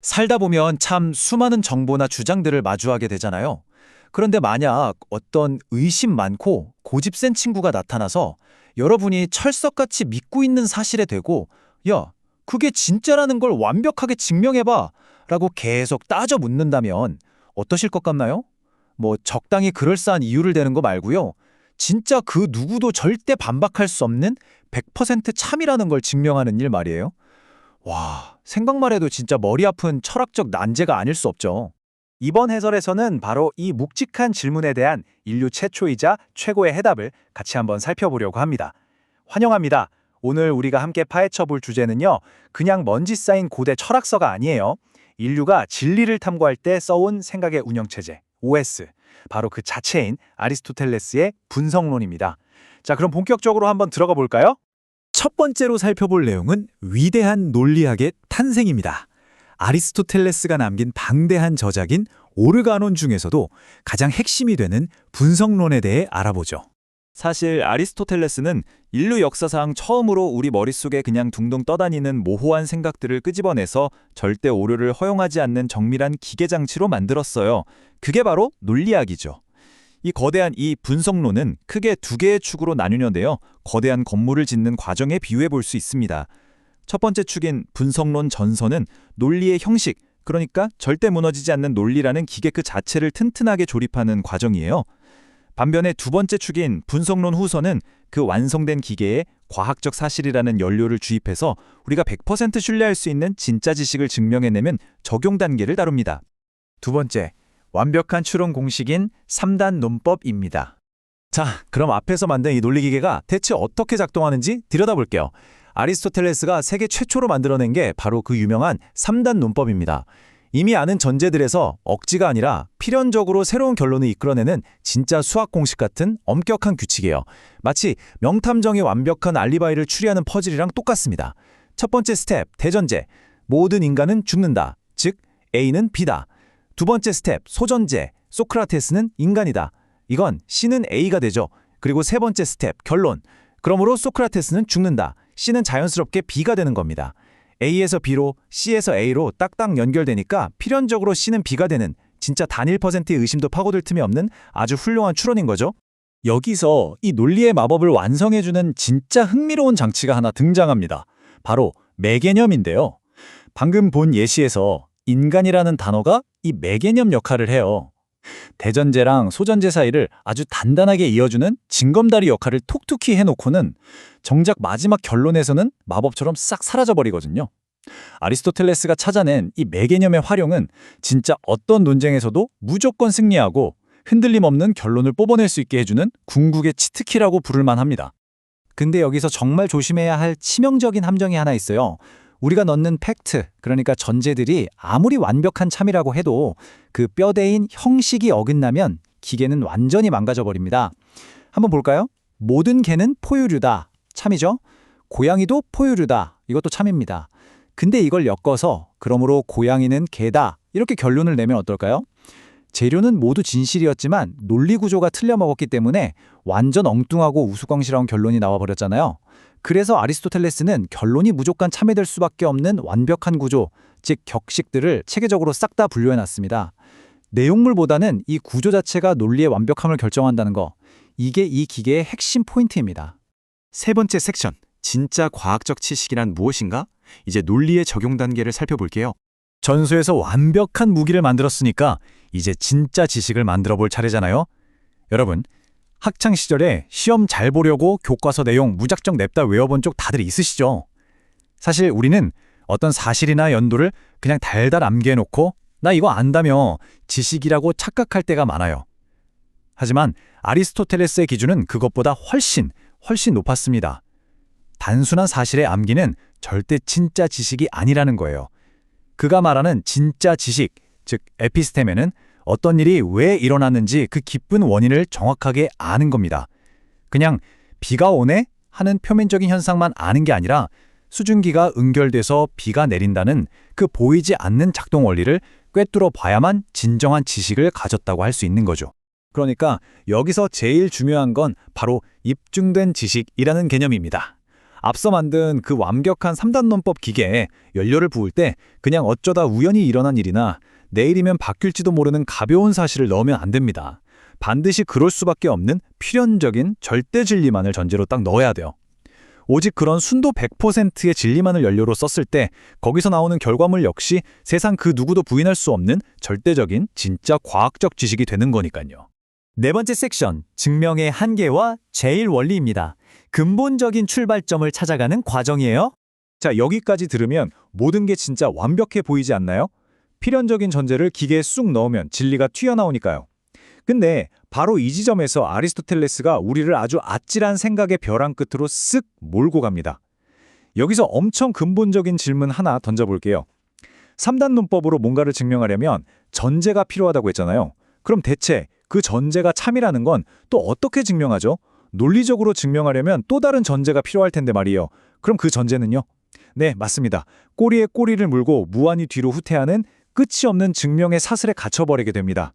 살다 보면 참 수많은 정보나 주장들을 마주하게 되잖아요. 그런데 만약 어떤 의심 많고 고집 센 친구가 나타나서 여러분이 철석같이 믿고 있는 사실에 대고 야, 그게 진짜라는 걸 완벽하게 증명해봐 라고 계속 따져 묻는다면 어떠실 것 같나요? 뭐 적당히 그럴싸한 이유를 대는 거 말고요. 진짜 그 누구도 절대 반박할 수 없는 100% 참이라는 걸 증명하는 일 말이에요. 와, 생각만 해도 진짜 머리 아픈 철학적 난제가 아닐 수 없죠. 이번 해설에서는 바로 이 묵직한 질문에 대한 인류 최초이자 최고의 해답을 같이 한번 살펴보려고 합니다. 환영합니다. 오늘 우리가 함께 파헤쳐 볼 주제는요, 그냥 먼지 쌓인 고대 철학서가 아니에요. 인류가 진리를 탐구할 때 써온 생각의 운영체제, OS. 바로 그 자체인 아리스토텔레스의 분석론입니다. 자, 그럼 본격적으로 한번 들어가 볼까요? 첫 번째로 살펴볼 내용은 위대한 논리학의 탄생입니다. 아리스토텔레스가 남긴 방대한 저작인 오르가논 중에서도 가장 핵심이 되는 분석론에 대해 알아보죠. 사실 아리스토텔레스는 인류 역사상 처음으로 우리 머릿속에 그냥 둥둥 떠다니는 모호한 생각들을 끄집어내서 절대 오류를 허용하지 않는 정밀한 기계장치로 만들었어요. 그게 바로 논리학이죠. 이 거대한 이 분석론은 크게 두 개의 축으로 나뉘는데요. 거대한 건물을 짓는 과정에 비유해 볼 수 있습니다. 첫 번째 축인 분석론 전선은 논리의 형식, 그러니까 절대 무너지지 않는 논리라는 기계 그 자체를 튼튼하게 조립하는 과정이에요. 반면에 두 번째 축인 분석론 후선은 그 완성된 기계에 과학적 사실이라는 연료를 주입해서 우리가 100% 신뢰할 수 있는 진짜 지식을 증명해내면 적용 단계를 다룹니다. 두 번째, 완벽한 추론 공식인 3단 논법입니다. 자, 그럼 앞에서 만든 이 논리기계가 대체 어떻게 작동하는지 들여다볼게요. 아리스토텔레스가 세계 최초로 만들어낸 게 바로 그 유명한 3단 논법입니다. 이미 아는 전제들에서 억지가 아니라 필연적으로 새로운 결론을 이끌어내는 진짜 수학 공식 같은 엄격한 규칙이에요. 마치 명탐정이 완벽한 알리바이를 추리하는 퍼즐이랑 똑같습니다. 첫 번째 스텝, 대전제. 모든 인간은 죽는다. 즉, A는 B다. 두 번째 스텝, 소전제. 소크라테스는 인간이다. 이건 C는 A가 되죠. 그리고 세 번째 스텝, 결론. 그러므로 소크라테스는 죽는다. C는 자연스럽게 B가 되는 겁니다. A에서 B로, C에서 A로 딱딱 연결되니까 필연적으로 C는 B가 되는 진짜 단 1%의 의심도 파고들 틈이 없는 아주 훌륭한 추론인 거죠. 여기서 이 논리의 마법을 완성해주는 진짜 흥미로운 장치가 하나 등장합니다. 바로 매개념인데요. 방금 본 예시에서 인간이라는 단어가 이 매개념 역할을 해요. 대전제랑 소전제 사이를 아주 단단하게 이어주는 징검다리 역할을 톡톡히 해놓고는 정작 마지막 결론에서는 마법처럼 싹 사라져버리거든요. 아리스토텔레스가 찾아낸 이 매개념의 활용은 진짜 어떤 논쟁에서도 무조건 승리하고 흔들림 없는 결론을 뽑아낼 수 있게 해주는 궁극의 치트키라고 부를만 합니다. 근데 여기서 정말 조심해야 할 치명적인 함정이 하나 있어요. 우리가 넣는 팩트, 그러니까 전제들이 아무리 완벽한 참이라고 해도 그 뼈대인 형식이 어긋나면 기계는 완전히 망가져 버립니다. 한번 볼까요? 모든 개는 포유류다. 참이죠? 고양이도 포유류다. 이것도 참입니다. 근데 이걸 엮어서 그러므로 고양이는 개다. 이렇게 결론을 내면 어떨까요? 재료는 모두 진실이었지만 논리 구조가 틀려 먹었기 때문에 완전 엉뚱하고 우스꽝스러운 결론이 나와버렸잖아요. 그래서 아리스토텔레스는 결론이 무조건 참여될 수밖에 없는 완벽한 구조, 즉 격식들을 체계적으로 싹 다 분류해놨습니다. 내용물보다는 이 구조 자체가 논리의 완벽함을 결정한다는 거, 이게 이 기계의 핵심 포인트입니다. 세 번째 섹션, 진짜 과학적 지식이란 무엇인가? 이제 논리의 적용 단계를 살펴볼게요. 전소에서 완벽한 무기를 만들었으니까 이제 진짜 지식을 만들어 볼 차례잖아요. 여러분, 학창 시절에 시험 잘 보려고 교과서 내용 무작정 냅다 외워본 적 다들 있으시죠? 사실 우리는 어떤 사실이나 연도를 그냥 달달 암기해놓고 나 이거 안다며 지식이라고 착각할 때가 많아요. 하지만 아리스토텔레스의 기준은 그것보다 훨씬 높았습니다. 단순한 사실의 암기는 절대 진짜 지식이 아니라는 거예요. 그가 말하는 진짜 지식, 즉 에피스테메는 어떤 일이 왜 일어났는지 그 깊은 원인을 정확하게 아는 겁니다. 그냥 비가 오네 하는 표면적인 현상만 아는 게 아니라 수증기가 응결돼서 비가 내린다는 그 보이지 않는 작동 원리를 꿰뚫어 봐야만 진정한 지식을 가졌다고 할 수 있는 거죠. 그러니까 여기서 제일 중요한 건 바로 입증된 지식이라는 개념입니다. 앞서 만든 그 완벽한 3단 논법 기계에 연료를 부을 때 그냥 어쩌다 우연히 일어난 일이나 내일이면 바뀔지도 모르는 가벼운 사실을 넣으면 안 됩니다. 반드시 그럴 수밖에 없는 필연적인 절대 진리만을 전제로 딱 넣어야 돼요. 오직 그런 순도 100%의 진리만을 연료로 썼을 때 거기서 나오는 결과물 역시 세상 그 누구도 부인할 수 없는 절대적인 진짜 과학적 지식이 되는 거니까요. 네 번째 섹션, 증명의 한계와 제일 원리입니다. 근본적인 출발점을 찾아가는 과정이에요. 자, 여기까지 들으면 모든 게 진짜 완벽해 보이지 않나요? 필연적인 전제를 기계에 쑥 넣으면 진리가 튀어나오니까요. 근데 바로 이 지점에서 아리스토텔레스가 우리를 아주 아찔한 생각의 벼랑 끝으로 쓱 몰고 갑니다. 여기서 엄청 근본적인 질문 하나 던져볼게요. 3단 논법으로 뭔가를 증명하려면 전제가 필요하다고 했잖아요. 그럼 대체 그 전제가 참이라는 건 또 어떻게 증명하죠? 논리적으로 증명하려면 또 다른 전제가 필요할 텐데 말이에요. 그럼 그 전제는요? 네, 맞습니다. 꼬리에 꼬리를 물고 무한히 뒤로 후퇴하는 끝이 없는 증명의 사슬에 갇혀버리게 됩니다.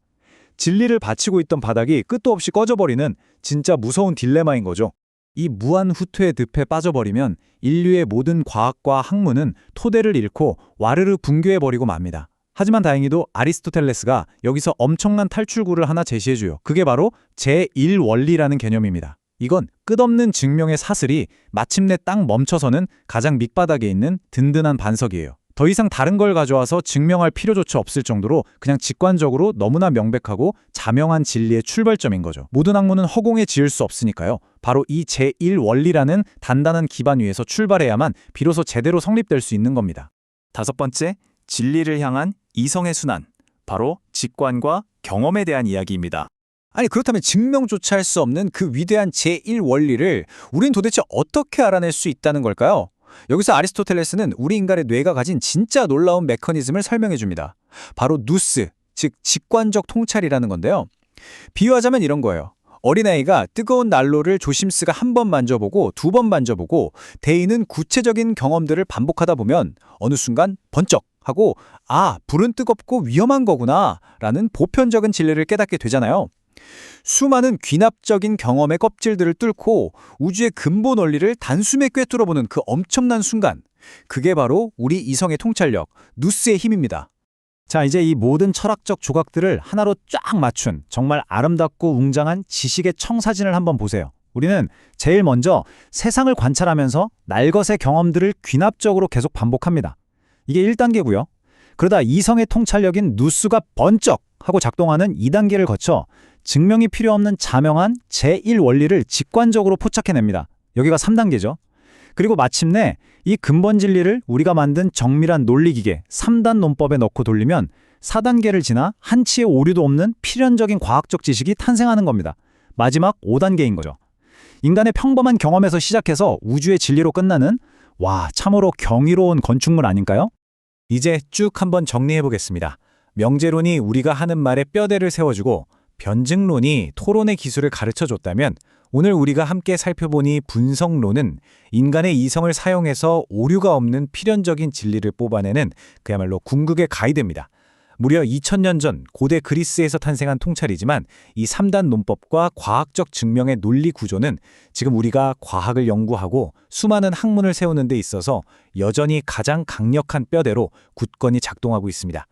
진리를 바치고 있던 바닥이 끝도 없이 꺼져버리는 진짜 무서운 딜레마인 거죠. 이 무한 후퇴의 늪에 빠져버리면 인류의 모든 과학과 학문은 토대를 잃고 와르르 붕괴해버리고 맙니다. 하지만 다행히도 아리스토텔레스가 여기서 엄청난 탈출구를 하나 제시해줘요. 그게 바로 제1원리라는 개념입니다. 이건 끝없는 증명의 사슬이 마침내 딱 멈춰서는 가장 밑바닥에 있는 든든한 반석이에요. 더 이상 다른 걸 가져와서 증명할 필요조차 없을 정도로 그냥 직관적으로 너무나 명백하고 자명한 진리의 출발점인 거죠. 모든 학문은 허공에 지을 수 없으니까요. 바로 이 제1원리라는 단단한 기반 위에서 출발해야만 비로소 제대로 성립될 수 있는 겁니다. 다섯 번째, 진리를 향한 이성의 순환, 바로 직관과 경험에 대한 이야기입니다. 아니 그렇다면 증명조차 할 수 없는 그 위대한 제1원리를 우린 도대체 어떻게 알아낼 수 있다는 걸까요? 여기서 아리스토텔레스는 우리 인간의 뇌가 가진 진짜 놀라운 메커니즘을 설명해 줍니다. 바로 누스, 즉 직관적 통찰이라는 건데요. 비유하자면 이런 거예요. 어린아이가 뜨거운 난로를 조심스가 한 번 만져보고 두 번 만져보고 대인은 구체적인 경험들을 반복하다 보면 어느 순간 번쩍 하고 아, 불은 뜨겁고 위험한 거구나 라는 보편적인 진리를 깨닫게 되잖아요. 수많은 귀납적인 경험의 껍질들을 뚫고 우주의 근본 원리를 단숨에 꿰뚫어보는 그 엄청난 순간, 그게 바로 우리 이성의 통찰력, 누스의 힘입니다. 자, 이제 이 모든 철학적 조각들을 하나로 쫙 맞춘 정말 아름답고 웅장한 지식의 청사진을 한번 보세요. 우리는 제일 먼저 세상을 관찰하면서 날것의 경험들을 귀납적으로 계속 반복합니다. 이게 1단계고요. 그러다 이성의 통찰력인 누스가 번쩍 하고 작동하는 2단계를 거쳐 증명이 필요 없는 자명한 제1원리를 직관적으로 포착해냅니다. 여기가 3단계죠. 그리고 마침내 이 근본 진리를 우리가 만든 정밀한 논리기계 3단 논법에 넣고 돌리면 4단계를 지나 한치의 오류도 없는 필연적인 과학적 지식이 탄생하는 겁니다. 마지막 5단계인 거죠. 인간의 평범한 경험에서 시작해서 우주의 진리로 끝나는 와, 참으로 경이로운 건축물 아닌가요? 이제 쭉 한번 정리해보겠습니다. 명제론이 우리가 하는 말에 뼈대를 세워주고 변증론이 토론의 기술을 가르쳐줬다면 오늘 우리가 함께 살펴보니 분석론은 인간의 이성을 사용해서 오류가 없는 필연적인 진리를 뽑아내는 그야말로 궁극의 가이드입니다. 무려 2000년 전 고대 그리스에서 탄생한 통찰이지만 이 3단 논법과 과학적 증명의 논리 구조는 지금 우리가 과학을 연구하고 수많은 학문을 세우는 데 있어서 여전히 가장 강력한 뼈대로 굳건히 작동하고 있습니다.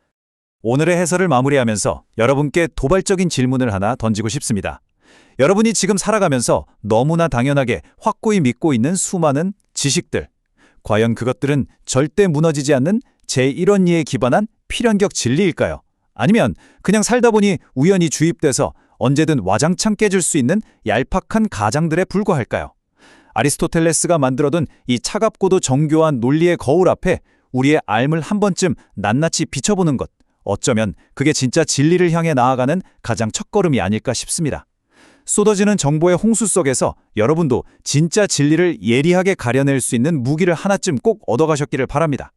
오늘의 해설을 마무리하면서 여러분께 도발적인 질문을 하나 던지고 싶습니다. 여러분이 지금 살아가면서 너무나 당연하게 확고히 믿고 있는 수많은 지식들, 과연 그것들은 절대 무너지지 않는 제1원리에 기반한 필연적 진리일까요? 아니면 그냥 살다 보니 우연히 주입돼서 언제든 와장창 깨질 수 있는 얄팍한 가장들에 불과할까요? 아리스토텔레스가 만들어둔 이 차갑고도 정교한 논리의 거울 앞에 우리의 삶을 한 번쯤 낱낱이 비춰보는 것, 어쩌면 그게 진짜 진리를 향해 나아가는 가장 첫걸음이 아닐까 싶습니다. 쏟아지는 정보의 홍수 속에서 여러분도 진짜 진리를 예리하게 가려낼 수 있는 무기를 하나쯤 꼭 얻어가셨기를 바랍니다.